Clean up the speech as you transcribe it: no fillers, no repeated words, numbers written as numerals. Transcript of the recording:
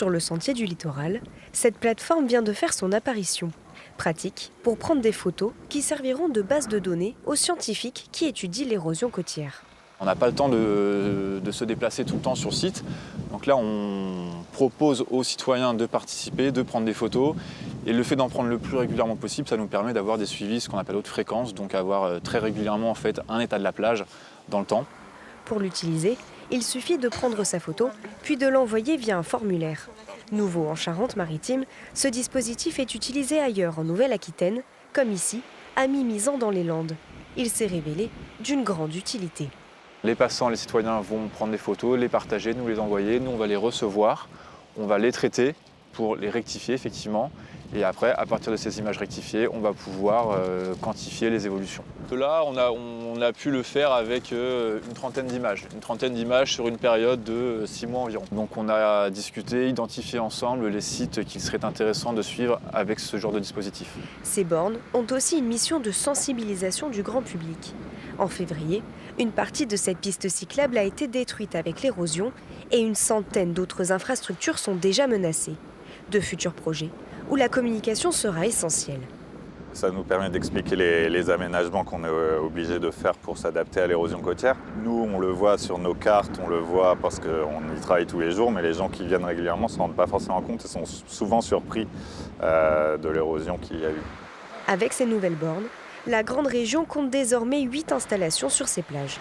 Sur le sentier du littoral, cette plateforme vient de faire son apparition. Pratique pour prendre des photos qui serviront de base de données aux scientifiques qui étudient l'érosion côtière. On n'a pas le temps de se déplacer tout le temps sur site. Donc là, on propose aux citoyens de participer, de prendre des photos. Et le fait d'en prendre le plus régulièrement possible, ça nous permet d'avoir des suivis, ce qu'on appelle haute fréquence, donc avoir très régulièrement en fait, un état de la plage dans le temps. Pour l'utiliser, il suffit de prendre sa photo, puis de l'envoyer via un formulaire. Nouveau en Charente-Maritime, ce dispositif est utilisé ailleurs en Nouvelle-Aquitaine, comme ici, à Mimizan dans les Landes. Il s'est révélé d'une grande utilité. Les passants, les citoyens vont prendre des photos, les partager, nous les envoyer, nous on va les recevoir, on va les traiter pour les rectifier effectivement. Et après, à partir de ces images rectifiées, on va pouvoir quantifier les évolutions. Là, on a pu le faire avec une trentaine d'images sur une période de 6 mois environ. Donc on a discuté, identifié ensemble les sites qu'il serait intéressant de suivre avec ce genre de dispositif. Ces bornes ont aussi une mission de sensibilisation du grand public. En février, une partie de cette piste cyclable a été détruite avec l'érosion et une centaine d'autres infrastructures sont déjà menacées. De futurs projets où la communication sera essentielle. Ça nous permet d'expliquer les aménagements qu'on est obligé de faire pour s'adapter à l'érosion côtière. Nous, on le voit sur nos cartes, on le voit parce qu'on y travaille tous les jours, mais les gens qui viennent régulièrement ne se rendent pas forcément compte et sont souvent surpris de l'érosion qu'il y a eu. Avec ces nouvelles bornes, la grande région compte désormais 8 installations sur ses plages.